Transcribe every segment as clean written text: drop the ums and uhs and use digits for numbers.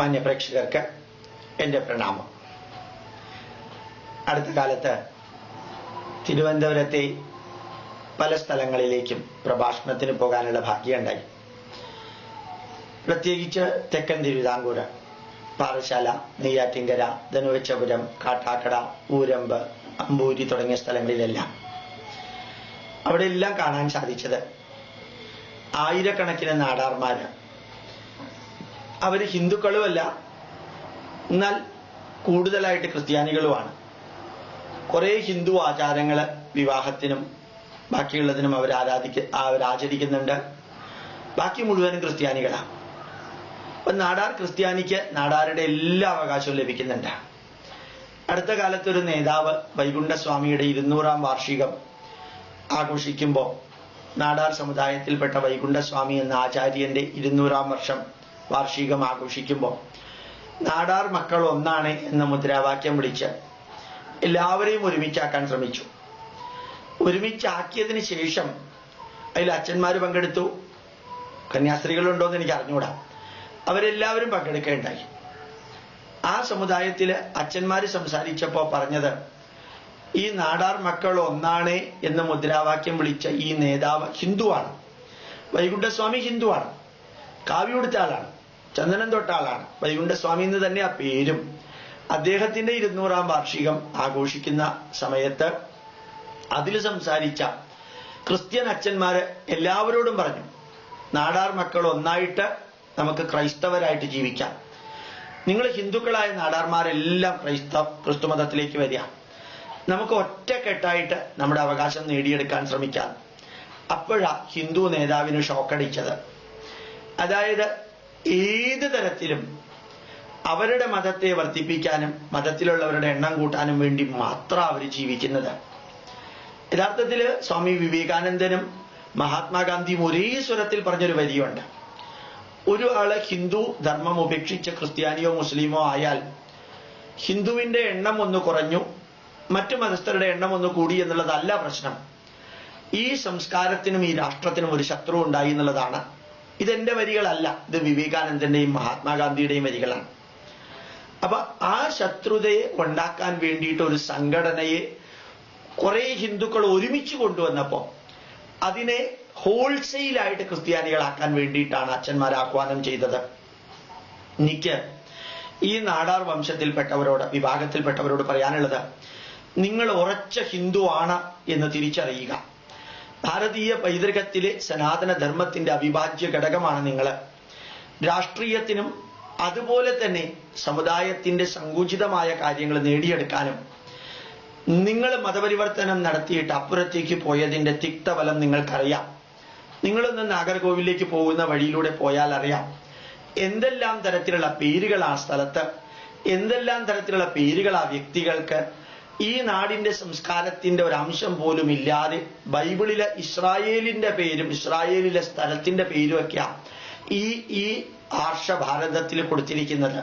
മാന്യപ്രേക്ഷകർക്ക് എൻ്റെ പ്രണാമം. അടുത്ത കാലത്ത് തിരുവനന്തപുരത്തെ പല സ്ഥലങ്ങളിലേക്കും പ്രഭാഷണത്തിന് പോകാനുള്ള ഭാഗ്യമുണ്ടായി. പ്രത്യേകിച്ച് തെക്കൻ തിരുവിതാംകൂർ, പാറശാല, നെയ്യാറ്റിൻകര, ധനുവച്ചപുരം, കാട്ടാക്കട, ഊരമ്പ്, അമ്പൂരി തുടങ്ങിയ സ്ഥലങ്ങളിലെല്ലാം അവിടെ എല്ലാം കാണാൻ സാധിച്ചത് ആയിരക്കണക്കിന് നാടാർമാര്. അവര് ഹിന്ദുക്കളുമല്ല, എന്നാൽ കൂടുതലായിട്ട് ക്രിസ്ത്യാനികളുമാണ്. കുറെ ഹിന്ദു ആചാരങ്ങള് വിവാഹത്തിനും ബാക്കിയുള്ളതിനും അവരാചരിക്കുന്നുണ്ട്. ബാക്കി മുഴുവനും ക്രിസ്ത്യാനികളാണ്. അപ്പൊ നാടാർ ക്രിസ്ത്യാനിക്ക് നാടാരുടെ എല്ലാ അവകാശവും ലഭിക്കുന്നുണ്ട്. അടുത്ത കാലത്തൊരു നേതാവ് വൈകുണ്ഠസ്വാമിയുടെ 200-ാം വാർഷികം ആഘോഷിക്കുമ്പോൾ നാടാർ സമുദായത്തിൽപ്പെട്ട വൈകുണ്ഠസ്വാമി എന്ന ആചാര്യന്റെ 200-ാം വാർഷികം ആഘോഷിക്കുമ്പോൾ നാടാർ മക്കൾ ഒന്നാണ് എന്ന മുദ്രാവാക്യം വിളിച്ച് എല്ലാവരെയും ഒരുമിച്ചാക്കാൻ ശ്രമിച്ചു. ഒരുമിച്ചാക്കിയതിന് ശേഷം അതിൽ അച്ഛന്മാര് പങ്കെടുത്തു. കന്യാസ്ത്രീകളുണ്ടോയെന്ന് എനിക്ക് അറിഞ്ഞുകൂടാ. അവരെല്ലാവരും പങ്കെടുക്കുകയുണ്ടായി. ആ സമുദായത്തില് അച്ഛന്മാര് സംസാരിച്ചപ്പോ പറഞ്ഞത്, ഈ നാടാർ മക്കൾ ഒന്നാണ് എന്ന മുദ്രാവാക്യം വിളിച്ച ഈ നേതാവ് ഹിന്ദുവാണ്. വൈകുണ്ഠസ്വാമി ഹിന്ദുവാണ്, കാവ്യ കൊടുത്ത ആളാണ്, ചന്ദനം തൊട്ട ആളാണ്. വൈകുണ്ഠസ്വാമി എന്ന് തന്നെ ആ പേരും. അദ്ദേഹത്തിന്റെ 200-ാം വാർഷികം ആഘോഷിക്കുന്ന സമയത്ത് അതിൽ സംസാരിച്ച ക്രിസ്ത്യൻ അച്ഛന്മാര് എല്ലാവരോടും പറഞ്ഞു, നാടാർ മക്കൾ ഒന്നായിട്ട് നമുക്ക് ക്രൈസ്തവരായിട്ട് ജീവിക്കാം. നിങ്ങൾ ഹിന്ദുക്കളായ നാടാർമാരെല്ലാം ക്രിസ്തുമതത്തിലേക്ക് വരിക. നമുക്ക് ഒറ്റക്കെട്ടായിട്ട് നമ്മുടെ അവകാശം നേടിയെടുക്കാൻ ശ്രമിക്കാം. അപ്പോഴാ ഹിന്ദു നേതാവിന് ഷോക്കടിച്ചത്. അതായത് ഏത് തരത്തിലും അവരുടെ മതത്തെ വർദ്ധിപ്പിക്കാനും മതത്തിലുള്ളവരുടെ എണ്ണം കൂട്ടാനും വേണ്ടി മാത്രം അവർ ജീവിക്കുന്നത്. യഥാർത്ഥത്തിൽ സ്വാമി വിവേകാനന്ദനും മഹാത്മാഗാന്ധിയും ഒരേ സ്വരത്തിൽ പറഞ്ഞൊരു വരിയുണ്ട്. ഒരു ആള് ഹിന്ദു ധർമ്മം ഉപേക്ഷിച്ച് ക്രിസ്ത്യാനിയോ മുസ്ലിമോ ആയാൽ ഹിന്ദുവിന്റെ എണ്ണം ഒന്ന് കുറഞ്ഞു, മറ്റു മതസ്ഥരുടെ എണ്ണം ഒന്ന് കൂടി എന്നുള്ളതല്ല പ്രശ്നം. ഈ സംസ്കാരത്തിനും ഈ രാഷ്ട്രത്തിനും ഒരു ശത്രു ഉണ്ടായി എന്നുള്ളതാണ്. ഇതെന്റെ വരികളല്ല, ഇത് വിവേകാനന്ദന്റെയും മഹാത്മാഗാന്ധിയുടെയും വരികളാണ്. അപ്പൊ ആ ശത്രുതയെ ഉണ്ടാക്കാൻ വേണ്ടിയിട്ട് ഒരു സംഘടനയെ കുറെ ഹിന്ദുക്കൾ ഒരുമിച്ച് കൊണ്ടുവന്നപ്പോ അതിനെ ഹോൾസെയിലായിട്ട് ക്രിസ്ത്യാനികളാക്കാൻ വേണ്ടിയിട്ടാണ് അച്ഛന്മാർ ആഹ്വാനം ചെയ്തത്. എനിക്ക് ഈ നാടാർ വിഭാഗത്തിൽപ്പെട്ടവരോട് പറയാനുള്ളത്, നിങ്ങൾ ഉറച്ച ഹിന്ദു ആണ് എന്ന് തിരിച്ചറിയുക. ഭാരതീയ പൈതൃകത്തിലെ സനാതന ധർമ്മത്തിന്റെ അവിഭാജ്യ ഘടകമാണ് നിങ്ങൾ. രാഷ്ട്രീയത്തിനും അതുപോലെ തന്നെ സമുദായത്തിന്റെ സങ്കുചിതമായ കാര്യങ്ങൾ നേടിയെടുക്കാനും നിങ്ങൾ മതപരിവർത്തനം നടത്തിയിട്ട് അപ്പുറത്തേക്ക് പോയതിന്റെ തിക്തഫലം നിങ്ങൾക്കറിയാം. നിങ്ങളൊന്ന് നാഗർകോവിലേക്ക് പോകുന്ന വഴിയിലൂടെ പോയാൽ അറിയാം എന്തെല്ലാം തരത്തിലുള്ള പേരുകൾ ആ സ്ഥലത്ത്, എന്തെല്ലാം തരത്തിലുള്ള പേരുകൾ ആ വ്യക്തികൾക്ക്. ഈ നാടിന്റെ സംസ്കാരത്തിന്റെ ഒരു അംശം പോലും ഇല്ലാതെ ബൈബിളിലെ ഇസ്രായേലിന്റെ പേരും ഇസ്രായേലിലെ സ്ഥലത്തിന്റെ പേരും ഒക്കെയാണ് ഈ ആർഷഭാരതത്തിൽ കൊടുത്തിരിക്കുന്നത്.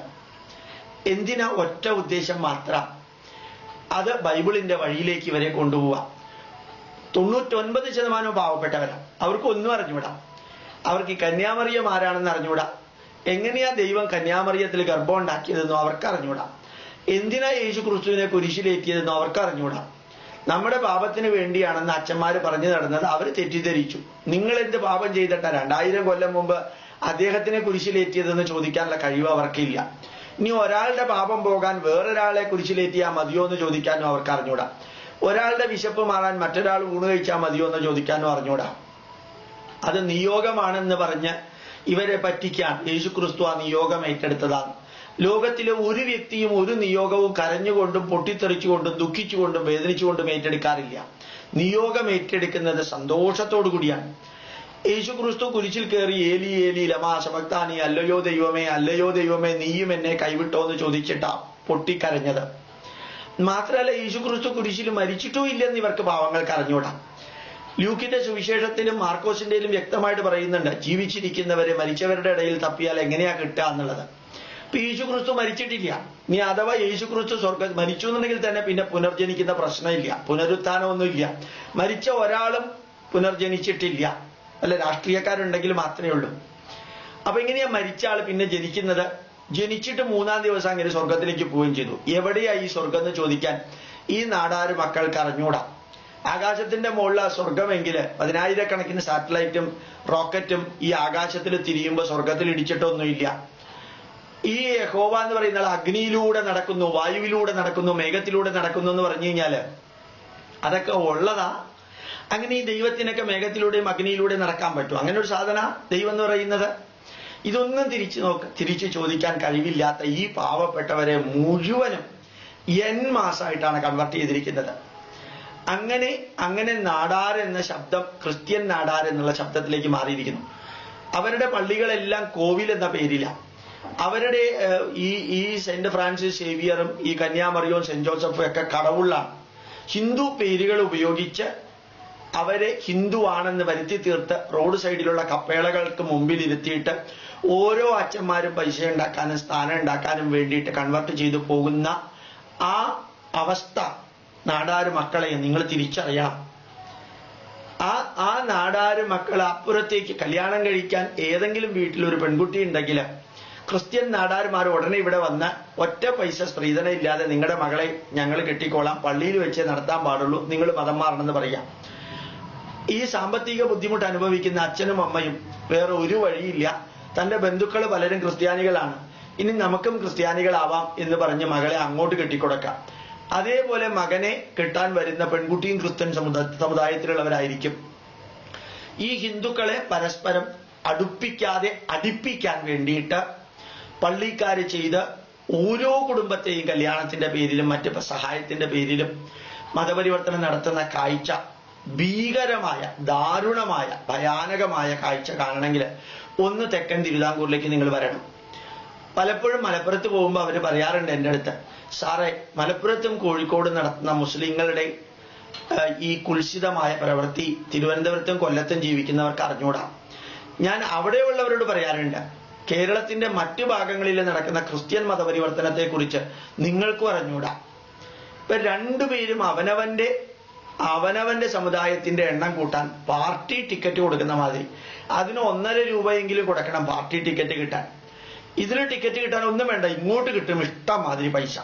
എന്തിനാ? ഒറ്റ ഉദ്ദേശം മാത്രം, അത് ബൈബിളിന്റെ വഴിയിലേക്ക് ഇവരെ കൊണ്ടുപോവാ. 99% പാവപ്പെട്ടവരാണ്. അവർക്കൊന്നും അറിഞ്ഞൂടാ. അവർക്ക് കന്യാമറിയം ആരാണെന്ന് അറിഞ്ഞൂടാ. എങ്ങനെയാ ദൈവം കന്യാമറിയത്തിൽ ഗർഭം ഉണ്ടാക്കിയതെന്നോ അവർക്ക് അറിഞ്ഞൂടാ. എന്തിനാ യേശു ക്രിസ്തുവിനെ കുരിശിലേറ്റിയതെന്നോ അവർക്ക് അറിഞ്ഞൂടാ. നമ്മുടെ പാപത്തിന് വേണ്ടിയാണെന്ന് അച്ഛന്മാര് പറഞ്ഞു നടന്നത് അവർ തെറ്റിദ്ധരിച്ചു. നിങ്ങൾ എന്ത് പാപം ചെയ്തിട്ടാ 2000 കൊല്ലം മുമ്പ് അദ്ദേഹത്തിനെ കുരിശിലേറ്റിയതെന്ന് ചോദിക്കാനുള്ള കഴിവ് അവർക്കില്ല. ഇനി ഒരാളുടെ പാപം പോകാൻ വേറൊരാളെ കുരിശിലേറ്റിയാൽ മതിയോ എന്ന് ചോദിക്കാനോ അവർക്ക് അറിഞ്ഞൂടാ. ഒരാളുടെ വിശപ്പ് മാറാൻ മറ്റൊരാൾ ഊണ് കഴിച്ചാൽ മതിയോ എന്ന് ചോദിക്കാനോ അറിഞ്ഞൂടാ. അത് നിയോഗമാണെന്ന് പറഞ്ഞ് ഇവരെ പറ്റിക്കാൻ യേശു ക്രിസ്തു ആ നിയോഗം ഏറ്റെടുത്തതാണ്. ലോകത്തിലെ ഒരു വ്യക്തിയും ഒരു നിയോഗവും കരഞ്ഞുകൊണ്ടും പൊട്ടിത്തെറിച്ചുകൊണ്ടും ദുഃഖിച്ചുകൊണ്ടും വേദനിച്ചുകൊണ്ടും ഏറ്റെടുക്കാറില്ല. നിയോഗം ഏറ്റെടുക്കുന്നത് സന്തോഷത്തോടു കൂടിയാണ്. യേശു ക്രിസ്തു കുരിശിൽ കയറി ഏലി ഏലി ലമാ ശബക്താനി, അല്ലയോ ദൈവമേ നീയും എന്നെ കൈവിട്ടോ എന്ന് ചോദിച്ചിട്ടാ പൊട്ടിക്കരഞ്ഞത്. മാത്രമല്ല യേശു ക്രിസ്തു കുരിശിൽ മരിച്ചിട്ടും ഇല്ലെന്ന് ഇവർക്ക് പാവങ്ങൾക്ക് അറിഞ്ഞൂടാ. ലൂക്കിന്റെ സുവിശേഷത്തിലും മാർക്കോസിന്റെയിലും വ്യക്തമായിട്ട് പറയുന്നുണ്ട്, ജീവിച്ചിരിക്കുന്നവരെ മരിച്ചവരുടെ ഇടയിൽ തപ്പിയാൽ എങ്ങനെയാ കിട്ടുക എന്നുള്ളത്. ഇപ്പൊ യേശു ക്രിസ്തു മരിച്ചിട്ടില്ല. ഇനി അഥവാ യേശു ക്രിസ്തു മരിച്ചു എന്നുണ്ടെങ്കിൽ തന്നെ പിന്നെ പുനർജനിക്കുന്ന പ്രശ്നമില്ല, പുനരുത്ഥാനമൊന്നുമില്ല. മരിച്ച ഒരാളും പുനർജനിച്ചിട്ടില്ല. അല്ല, രാഷ്ട്രീയക്കാരുണ്ടെങ്കിൽ മാത്രമേ ഉള്ളൂ. അപ്പൊ എങ്ങനെയാ മരിച്ച ആൾ പിന്നെ ജനിക്കുന്നത്? ജനിച്ചിട്ട് 3-ാം ദിവസം അങ്ങനെ സ്വർഗത്തിലേക്ക് പോവുകയും ചെയ്തു. എവിടെയാ ഈ സ്വർഗം എന്ന് ചോദിക്കാൻ ഈ നാടാര് മക്കൾക്ക് അറിഞ്ഞൂടാ. ആകാശത്തിന്റെ മുകളിൽ സ്വർഗമെങ്കിൽ 10,000-കണക്കിന് സാറ്റലൈറ്റും റോക്കറ്റും ഈ ആകാശത്തിൽ തിരിയുമ്പോൾ സ്വർഗത്തിൽ ഇടിച്ചിട്ടൊന്നുമില്ല. ഈ യഹോവ എന്ന് പറയുന്ന അഗ്നിയിലൂടെ നടക്കുന്നു, വായുവിലൂടെ നടക്കുന്നു, മേഘത്തിലൂടെ നടക്കുന്നു എന്ന് പറഞ്ഞു കഴിഞ്ഞാല് അതൊക്കെ ഉള്ളതാ. അങ്ങനെ ഈ ദൈവത്തിനൊക്കെ മേഘത്തിലൂടെയും അഗ്നിയിലൂടെയും നടക്കാൻ പറ്റും? അങ്ങനെ ഒരു സാധന ദൈവം എന്ന് പറയുന്നത്? ഇതൊന്നും തിരിച്ചു ചോദിക്കാൻ കഴിവില്ലാത്ത ഈ പാവപ്പെട്ടവരെ മുഴുവനും മാസമായിട്ടാണ് കൺവെർട്ട് ചെയ്തിരിക്കുന്നത്. അങ്ങനെ നാടാർ എന്ന ശബ്ദം ക്രിസ്ത്യൻ നാടാർ എന്നുള്ള ശബ്ദത്തിലേക്ക് മാറിയിരിക്കുന്നു. അവരുടെ പള്ളികളെല്ലാം കോവിൽ എന്ന പേരിലാണ്. അവരുടെ ഈ സെന്റ് ഫ്രാൻസിസ് സേവിയറും ഈ കന്യാമറിയവും സെന്റ് ജോസഫും ഒക്കെ കടവുള്ളാണ്. ഹിന്ദു പേരുകൾ ഉപയോഗിച്ച് അവരെ ഹിന്ദു ആണെന്ന് വരുത്തി തീർത്ത് റോഡ് സൈഡിലുള്ള കപ്പേളകൾക്ക് മുമ്പിൽ ഇരുത്തിയിട്ട് ഓരോ അച്ഛന്മാരും പൈസ ഉണ്ടാക്കാനും സ്ഥാനം ഉണ്ടാക്കാനും വേണ്ടിയിട്ട് കൺവെർട്ട് ചെയ്തു പോകുന്ന ആ അവസ്ഥ നാടാര് മക്കളെ നിങ്ങൾ തിരിച്ചറിയണം. ആ നാടാര് മക്കളെ അപ്പുറത്തേക്ക് കല്യാണം കഴിക്കാൻ ഏതെങ്കിലും വീട്ടിൽ ഒരു പെൺകുട്ടി ഉണ്ടെങ്കിൽ ക്രിസ്ത്യൻ നാടാർമാർ ഉടനെ ഇവിടെ വന്ന് ഒറ്റ പൈസ സ്ത്രീധനം ഇല്ലാതെ നിങ്ങളുടെ മകളെ ഞങ്ങൾ കെട്ടിക്കോളാം, പള്ളിയിൽ വെച്ചേ നടത്താൻ പാടുള്ളൂ, നിങ്ങൾ മതം മാറണമെന്ന് പറയാം. ഈ സാമ്പത്തിക ബുദ്ധിമുട്ട് അനുഭവിക്കുന്ന അച്ഛനും അമ്മയും വേറെ ഒരു വഴിയില്ല, തന്റെ ബന്ധുക്കൾ പലരും ക്രിസ്ത്യാനികളാണ്, ഇനി നമുക്കും ക്രിസ്ത്യാനികളാവാം എന്ന് പറഞ്ഞ് മകളെ അങ്ങോട്ട് കെട്ടിക്കൊടുക്കാം. അതേപോലെ മകനെ കെട്ടാൻ വരുന്ന പെൺകുട്ടിയും ക്രിസ്ത്യൻ സമുദായത്തിലുള്ളവരായിരിക്കും. ഈ ഹിന്ദുക്കളെ പരസ്പരം അടുപ്പിക്കാൻ വേണ്ടിയിട്ട് പള്ളിക്കാര് ചെയ്ത് ഓരോ കുടുംബത്തെയും കല്യാണത്തിന്റെ പേരിലും മറ്റ് സഹായത്തിന്റെ പേരിലും മതപരിവർത്തനം നടത്തുന്ന കാഴ്ച ഭീകരമായ, ദാരുണമായ, ഭയാനകമായ കാഴ്ച കാണണമെങ്കിൽ ഒന്ന് തെക്കൻ തിരുവിതാംകൂറിലേക്ക് നിങ്ങൾ വരണം. പലപ്പോഴും മലപ്പുറത്ത് പോകുമ്പോൾ അവർ പറയാറുണ്ട് എൻ്റെ അടുത്ത്, സാറേ മലപ്പുറത്തും കോഴിക്കോടും നടത്തുന്ന മുസ്ലിങ്ങളുടെ ഈ കുൽസിതമായ പ്രവൃത്തി തിരുവനന്തപുരത്തും കൊല്ലത്തും ജീവിക്കുന്നവർക്ക് അറിഞ്ഞൂടാ. ഞാൻ അവിടെയുള്ളവരോട് പറയാറുണ്ട്, കേരളത്തിന്റെ മറ്റു ഭാഗങ്ങളിൽ നടക്കുന്ന ക്രിസ്ത്യൻ മതപരിവർത്തനത്തെക്കുറിച്ച് നിങ്ങൾക്കും അറിഞ്ഞൂടാ. ഇപ്പൊ രണ്ടുപേരും അവനവന്റെ സമുദായത്തിന്റെ എണ്ണം കൂട്ടാൻ പാർട്ടി ടിക്കറ്റ് കൊടുക്കുന്ന മാതിരി അതിന് 1.5 രൂപയെങ്കിലും കൊടുക്കണം പാർട്ടി ടിക്കറ്റ് കിട്ടാൻ. ഇതിന് ടിക്കറ്റ് കിട്ടാൻ ഒന്നും വേണ്ട, ഇങ്ങോട്ട് കിട്ടും ഇഷ്ടം മാതിരി പൈസ.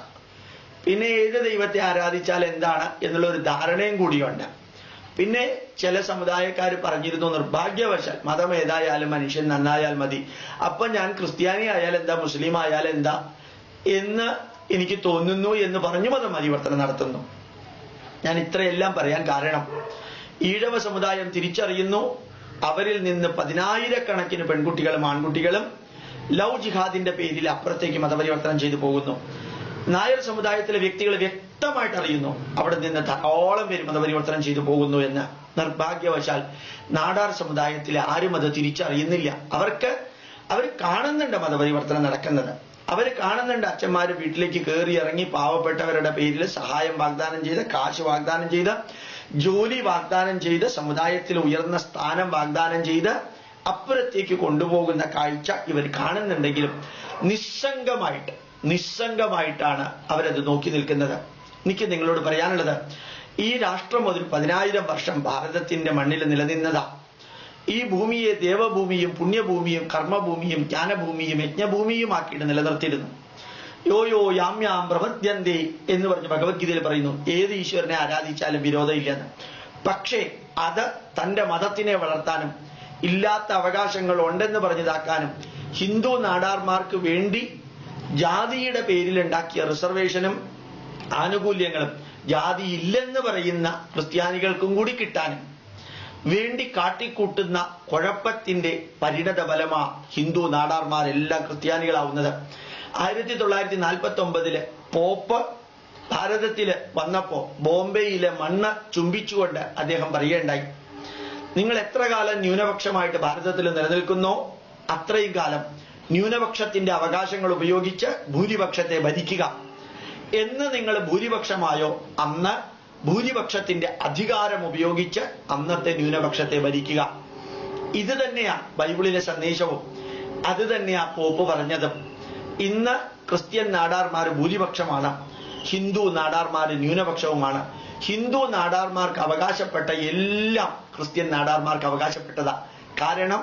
പിന്നെ ഏത് ദൈവത്തെ ആരാധിച്ചാൽ എന്താണ് എന്നുള്ള ഒരു ധാരണയും കൂടിയുണ്ട്. പിന്നെ ചില സമുദായക്കാർ പറഞ്ഞിരുന്നു, നിർഭാഗ്യവശാൽ മതം ഏതായാലും മനുഷ്യൻ നന്നായാൽ മതി, അപ്പൊ ഞാൻ ക്രിസ്ത്യാനി ആയാൽ എന്താ, മുസ്ലിം ആയാൽ എന്താ എന്ന് എനിക്ക് തോന്നുന്നു എന്ന് പറഞ്ഞു മതപരിവർത്തനം നടത്തുന്നു. ഞാൻ ഇത്രയെല്ലാം പറയാൻ കാരണം, ഈഴവ സമുദായം തിരിച്ചറിയുന്നു, അവരിൽ നിന്ന് 10,000-കണക്കിന് പെൺകുട്ടികളും ആൺകുട്ടികളും ലവ് ജിഹാദിന്റെ പേരിൽ അപ്പുറത്തേക്ക് മതപരിവർത്തനം ചെയ്തു പോകുന്നു. നായർ സമുദായത്തിലെ വ്യക്തികൾ വ്യക്തമായിട്ട് അറിയുന്നു അവിടെ നിന്ന് ധാരാളം പേര് മതപരിവർത്തനം ചെയ്തു പോകുന്നു എന്ന്. നിർഭാഗ്യവശാൽ നാടാർ സമുദായത്തിലെ ആരും അത് തിരിച്ചറിയുന്നില്ല. അവർ കാണുന്നുണ്ട് മതപരിവർത്തനം നടക്കുന്നത്, അവർ കാണുന്നുണ്ട് അച്ഛന്മാര് വീട്ടിലേക്ക് കയറി ഇറങ്ങി പാവപ്പെട്ടവരുടെ പേരിൽ സഹായം വാഗ്ദാനം ചെയ്ത്, കാശ് വാഗ്ദാനം ചെയ്ത്, ജോലി വാഗ്ദാനം ചെയ്ത്, സമുദായത്തിൽ ഉയർന്ന സ്ഥാനം വാഗ്ദാനം ചെയ്ത് അപ്പുറത്തേക്ക് കൊണ്ടുപോകുന്ന കാഴ്ച ഇവർ കാണുന്നുണ്ടെങ്കിലും നിസ്സംഗമായിട്ടാണ് അവരത് നോക്കി നിൽക്കുന്നത്. എനിക്ക് നിങ്ങളോട് പറയാനുള്ളത്, ഈ രാഷ്ട്രം ഒരു 10,000 വർഷം ഭാരതത്തിന്റെ മണ്ണിൽ നിലനിന്നതാ. ഈ ഭൂമിയെ ദേവഭൂമിയും പുണ്യഭൂമിയും കർമ്മഭൂമിയും ജ്ഞാനഭൂമിയും യജ്ഞഭൂമിയുമാക്കിയിട്ട് നിലനിർത്തിയിരുന്നു. യോ യാമ്യാം പ്രപദ്യന്തേ എന്ന് പറഞ്ഞ് ഭഗവത്ഗീതയിൽ പറയുന്നു, ഏത് ഈശ്വരനെ ആരാധിച്ചാലും വിരോധമില്ലെന്ന്. പക്ഷേ അത് തന്റെ മതത്തിനെ വളർത്താനും ഇല്ലാത്ത അവകാശങ്ങൾ ഉണ്ടെന്ന് പറഞ്ഞതാക്കാനും ഹിന്ദു നാടാർമാർക്ക് വേണ്ടി ജാതിയുടെ പേരിൽ ഉണ്ടാക്കിയ റിസർവേഷനും ആനുകൂല്യങ്ങളും ജാതി ഇല്ലെന്ന് പറയുന്ന ക്രിസ്ത്യാനികൾക്കും കൂടി കിട്ടാനും വേണ്ടി കാട്ടിക്കൂട്ടുന്ന കുഴപ്പത്തിന്റെ പരിണത ഫലമാ ഹിന്ദു നാടാർമാരെല്ലാം ക്രിസ്ത്യാനികളാവുന്നത്. 1949 പോപ്പ് ഭാരതത്തില് വന്നപ്പോ ബോംബെയിലെ മണ്ണ് ചുംബിച്ചുകൊണ്ട് അദ്ദേഹം പറയുകയുണ്ടായി, നിങ്ങൾ എത്ര കാലം ന്യൂനപക്ഷമായിട്ട് ഭാരതത്തിൽ നിലനിൽക്കുന്നോ അത്രയും കാലം ന്യൂനപക്ഷത്തിന്റെ അവകാശങ്ങൾ ഉപയോഗിച്ച് ഭൂരിപക്ഷത്തെ ഭരിക്കുക. എന്ന് നിങ്ങൾ ഭൂരിപക്ഷമായോ അന്ന് ഭൂരിപക്ഷത്തിന്റെ അധികാരം ഉപയോഗിച്ച് അന്നത്തെ ന്യൂനപക്ഷത്തെ ഭരിക്കുക. ഇത് തന്നെയാ ബൈബിളിലെ സന്ദേശവും, അത് തന്നെയാ പോപ്പ് പറഞ്ഞതും. ഇന്ന് ക്രിസ്ത്യൻ നാടാർമാർ ഭൂരിപക്ഷമാണ്, ഹിന്ദു നാടാർമാർ ന്യൂനപക്ഷവുമാണ്. ഹിന്ദു നാടാർമാർക്ക് അവകാശപ്പെട്ട എല്ലാം ക്രിസ്ത്യൻ നാടാർമാർക്ക് അവകാശപ്പെട്ടതാ. കാരണം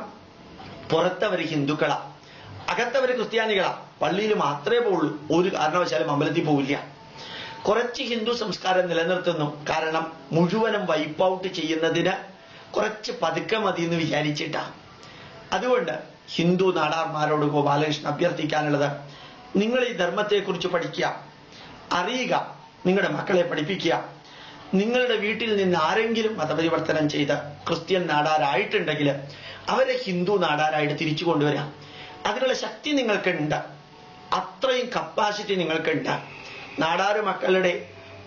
പുറത്തവർ ഹിന്ദുക്കളാ, അകത്തവര് ക്രിസ്ത്യാനികളാ, പള്ളിയിൽ മാത്രമേ പോവുള്ളൂ, ഒരു കാരണവശാലും അമ്പലത്തിൽ പോവില്ല. കുറച്ച് ഹിന്ദു സംസ്കാരം നിലനിർത്തുന്നു, കാരണം മുഴുവനും വൈപ്പ് ഔട്ട് ചെയ്യുന്നതിന് കുറച്ച് പതുക്കെ മതി എന്ന് വിചാരിച്ചിട്ടാ. അതുകൊണ്ട് ഹിന്ദു നാടാർമാരോട് ഗോപാലകൃഷ്ണൻ അഭ്യർത്ഥിക്കാനുള്ളത്, നിങ്ങൾ ഈ ധർമ്മത്തെക്കുറിച്ച് പഠിക്കുക, അറിയുക, നിങ്ങളുടെ മക്കളെ പഠിപ്പിക്കുക. നിങ്ങളുടെ വീട്ടിൽ നിന്ന് ആരെങ്കിലും മതപരിവർത്തനം ചെയ്ത് ക്രിസ്ത്യൻ നാടാരായിട്ടുണ്ടെങ്കിൽ അവരെ ഹിന്ദു നാടാരായിട്ട് തിരിച്ചു കൊണ്ടുവരാം. അതിനുള്ള ശക്തി നിങ്ങൾക്കുണ്ട്, അത്രയും കപ്പാസിറ്റി നിങ്ങൾക്കുണ്ട്. നാടാറ് മക്കളുടെ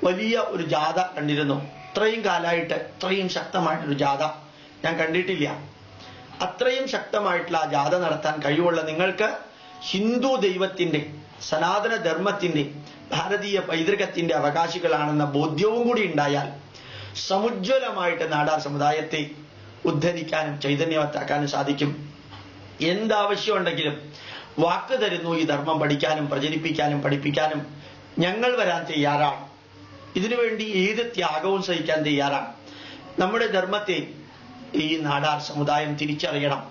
വലിയ ഒരു ജാഥ കണ്ടിരുന്നു. ഇത്രയും കാലമായിട്ട് ഇത്രയും ശക്തമായിട്ടൊരു ജാഥ ഞാൻ കണ്ടിട്ടില്ല. അത്രയും ശക്തമായിട്ടുള്ള ആ ജാഥ നടത്താൻ കഴിവുള്ള നിങ്ങൾക്ക് ഹിന്ദു ദൈവത്തിന്റെ, സനാതന ധർമ്മത്തിന്റെ, ഭാരതീയ പൈതൃകത്തിന്റെ അവകാശികളാണെന്ന ബോധ്യവും കൂടി ഉണ്ടായാൽ സമുജ്വലമായിട്ട് നാടാർ സമുദായത്തെ ഉദ്ധരിക്കാനും ചൈതന്യവത്താക്കാനും സാധിക്കും. എന്താവശ്യമുണ്ടെങ്കിലും വാക്ക് തരുന്നു, ഈ ധർമ്മം പഠിക്കാനും പ്രചരിപ്പിക്കാനും പഠിപ്പിക്കാനും ഞങ്ങൾ വരാൻ തയ്യാറാണ്. ഇതിനുവേണ്ടി ഏത് ത്യാഗവും സഹിക്കാൻ തയ്യാറാണ്. നമ്മുടെ ധർമ്മത്തെ ഈ നാടാർ സമുദായം തിരിച്ചറിയണം.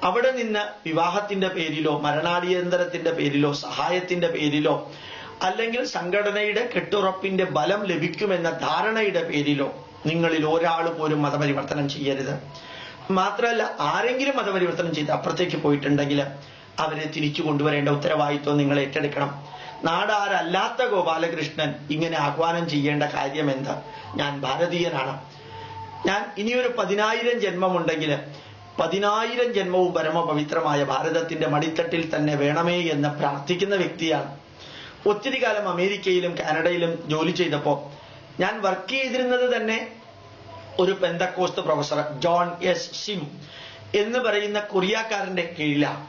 അവിടെ നിന്ന് വിവാഹത്തിന്റെ പേരിലോ മരണാടിയന്തരത്തിന്റെ പേരിലോ സഹായത്തിന്റെ പേരിലോ അല്ലെങ്കിൽ സംഘടനയുടെ കെട്ടുറപ്പിന്റെ ബലം ലഭിക്കുമെന്ന ധാരണയുടെ പേരിലോ നിങ്ങളിൽ ഒരാൾ പോലും മതപരിവർത്തനം ചെയ്യരുത്. മാത്രമല്ല, ആരെങ്കിലും മതപരിവർത്തനം ചെയ്ത് അപ്പുറത്തേക്ക് പോയിട്ടുണ്ടെങ്കിൽ അവരെ തിരിച്ചു കൊണ്ടുവരേണ്ട ഉത്തരവാദിത്വം നിങ്ങൾ ഏറ്റെടുക്കണം. നാടാരല്ലാത്ത ഗോപാലകൃഷ്ണൻ ഇങ്ങനെ ആഹ്വാനം ചെയ്യേണ്ട കാര്യം എന്താ? ഞാൻ ഭാരതീയനാണ്, ഞാൻ ഇനിയൊരു 10,000 ജന്മമുണ്ടെങ്കിൽ 10,000 ജന്മവും പരമപവിത്രമായ ഭാരതത്തിന്റെ മടിത്തട്ടിൽ തന്നെ വേണമേ എന്ന് പ്രാർത്ഥിക്കുന്ന വ്യക്തിയാണ്. ഒത്തിരി കാലം അമേരിക്കയിലും കാനഡയിലും ജോലി ചെയ്തപ്പോൾ ഞാൻ വർക്ക് ചെയ്തിരുന്നത് തന്നെ ഒരു Pentecost professor John S SIM എന്ന് പറയുന്ന കൊറിയക്കാരന്റെ കീഴിലാണ്.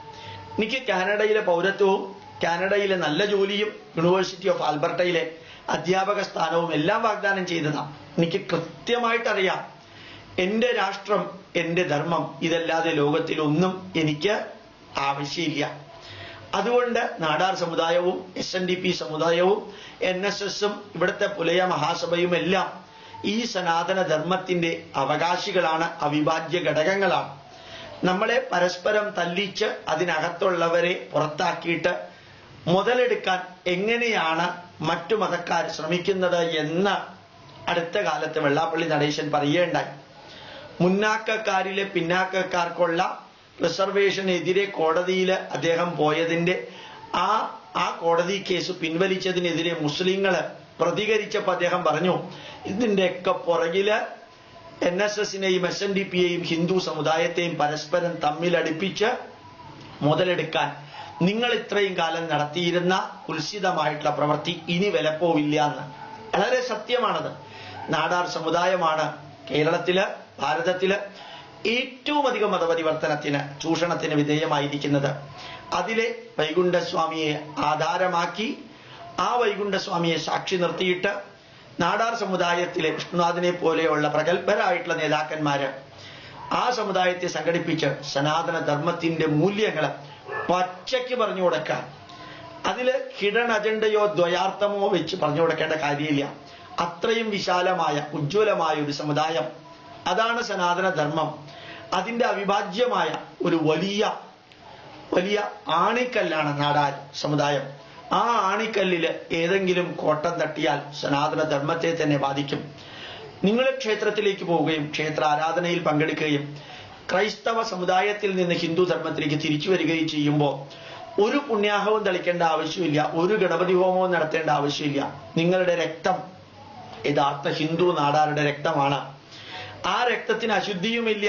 എനിക്ക് കാനഡയിലെ പൗരത്വവും കാനഡയിലെ നല്ല ജോലിയും യൂണിവേഴ്സിറ്റി ഓഫ് ആൽബർട്ടയിലെ അധ്യാപക സ്ഥാനവും എല്ലാം വാഗ്ദാനം ചെയ്തതാണ്. എനിക്ക് കൃത്യമായിട്ടറിയാം എന്റെ രാഷ്ട്രം, എന്റെ ധർമ്മം, ഇതല്ലാതെ ലോകത്തിലൊന്നും എനിക്ക് ആവശ്യമില്ല. അതുകൊണ്ട് നാടാർ സമുദായവും SNDP സമുദായവും NSSും ഇവിടുത്തെ പുലയ മഹാസഭയും എല്ലാം ഈ സനാതന ധർമ്മത്തിന്റെ അവകാശികളാണ്, അവിഭാജ്യ ഘടകങ്ങളാണ്. നമ്മളെ പരസ്പരം തല്ലിച്ച് അതിനകത്തുള്ളവരെ പുറത്താക്കിയിട്ട് മുതലെടുക്കാൻ എങ്ങനെയാണ് മറ്റു മതക്കാർ ശ്രമിക്കുന്നത് എന്ന് അടുത്ത കാലത്ത് വെള്ളാപ്പള്ളി നടേശൻ പറയുകയുണ്ടായി. മുന്നാക്കക്കാരിലെ പിന്നാക്കക്കാർക്കുള്ള റിസർവേഷനെതിരെ കോടതിയിൽ അദ്ദേഹം പോയതിന്റെ ആ കോടതി കേസ് പിൻവലിച്ചതിനെതിരെ മുസ്ലിങ്ങൾ പ്രതികരിച്ചപ്പോൾ അദ്ദേഹം പറഞ്ഞു, ഇതിന്റെയൊക്കെ പുറകില് NSSനെയും SNDPയെയും ഹിന്ദു സമുദായത്തെയും പരസ്പരം തമ്മിലടിപ്പിച്ച് മുതലെടുക്കാൻ നിങ്ങൾ ഇത്രയും കാലം നടത്തിയിരുന്ന കുൽസിതമായിട്ടുള്ള പ്രവൃത്തി ഇനി വിലപ്പോവില്ല എന്ന്. വളരെ സത്യമാണത്. നാടാർ സമുദായമാണ് കേരളത്തില്, ഭാരതത്തില് ഏറ്റവും അധികം മതപരിവർത്തനത്തിന്, ചൂഷണത്തിന് വിധേയമായിരിക്കുന്നത്. അതിലെ വൈകുണ്ഠസ്വാമിയെ ആധാരമാക്കി ആ വൈകുണ്ഠസ്വാമിയെ സാക്ഷി നിർത്തിയിട്ട് നാടാർ സമുദായത്തിലെ വിഷ്ണുനാഥിനെ പോലെയുള്ള പ്രഗത്ഭരായിട്ടുള്ള നേതാക്കന്മാര് ആ സമുദായത്തെ സംഘടിപ്പിച്ച് സനാതന ധർമ്മത്തിന്റെ മൂല്യങ്ങൾ പച്ചയ്ക്ക് പറഞ്ഞു കൊടുക്കാൻ, അതില് ഹിഡൻ അജണ്ടയോ ദ്വയാർത്ഥമോ വെച്ച് പറഞ്ഞു കൊടുക്കേണ്ട കാര്യമില്ല. അത്രയും വിശാലമായ ഉജ്ജ്വലമായ ഒരു സമുദായം, അതാണ് സനാതന ധർമ്മം. അതിന്റെ അവിഭാജ്യമായ ഒരു വലിയ വലിയ ആണിക്കല്ലാണ് നാടാർ സമുദായം. ആ ആണിക്കല്ലില് ഏതെങ്കിലും കോട്ടം തട്ടിയാൽ സനാതന ധർമ്മത്തെ തന്നെ ബാധിക്കും. നിങ്ങൾ ക്ഷേത്രത്തിലേക്ക് പോവുകയും ക്ഷേത്ര ആരാധനയിൽ പങ്കെടുക്കുകയും ക്രൈസ്തവ സമുദായത്തിൽ നിന്ന് ഹിന്ദു ധർമ്മത്തിലേക്ക് തിരിച്ചു വരികയും ചെയ്യുമ്പോൾ ഒരു പുണ്യാഹവും തളിക്കേണ്ട ആവശ്യമില്ല, ഒരു ഗണപതി ഹോമവും നടത്തേണ്ട ആവശ്യമില്ല. നിങ്ങളുടെ രക്തം യഥാർത്ഥ ഹിന്ദു നാടാരുടെ രക്തമാണ്. ആ രക്തത്തിന് അശുദ്ധിയുമില്ല,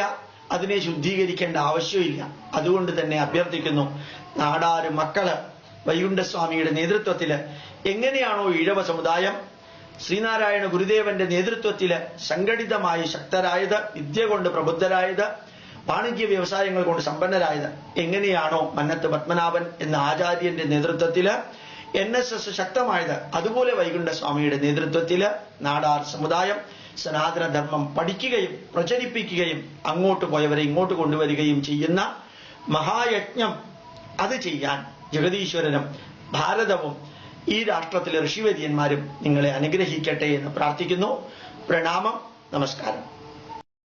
അതിനെ ശുദ്ധീകരിക്കേണ്ട ആവശ്യമില്ല. അതുകൊണ്ട് തന്നെ അഭ്യർത്ഥിക്കുന്നു, നാടാര് മക്കള് വൈകുണ്ഠസ്വാമിയുടെ നേതൃത്വത്തില് എങ്ങനെയാണോ ഈഴവ സമുദായം ശ്രീനാരായണ ഗുരുദേവന്റെ നേതൃത്വത്തില് സംഘടിതമായി ശക്തരായത്, വിദ്യ കൊണ്ട് പ്രബുദ്ധരായത്, വാണിജ്യ വ്യവസായങ്ങൾ കൊണ്ട് സമ്പന്നരായത്, എങ്ങനെയാണോ മന്നത്ത് പത്മനാഭൻ എന്ന ആചാര്യന്റെ നേതൃത്വത്തില് NSS ശക്തമായത്, അതുപോലെ വൈകുണ്ഠസ്വാമിയുടെ നേതൃത്വത്തില് നാടാർ സമുദായം സനാതന ധർമ്മം പഠിക്കുകയും പ്രചരിപ്പിക്കുകയും അങ്ങോട്ട് പോയവരെ ഇങ്ങോട്ട് കൊണ്ടുവരികയും ചെയ്യുന്ന മഹായജ്ഞം, അത് ചെയ്യാൻ ജഗതീശ്വരനും ഭാരതവും ഈ രാഷ്ട്രത്തിലെ ഋഷിവര്യന്മാരും നിങ്ങളെ അനുഗ്രഹിക്കട്ടെ എന്ന് പ്രാർത്ഥിക്കുന്നു. പ്രണാമം, നമസ്കാരം.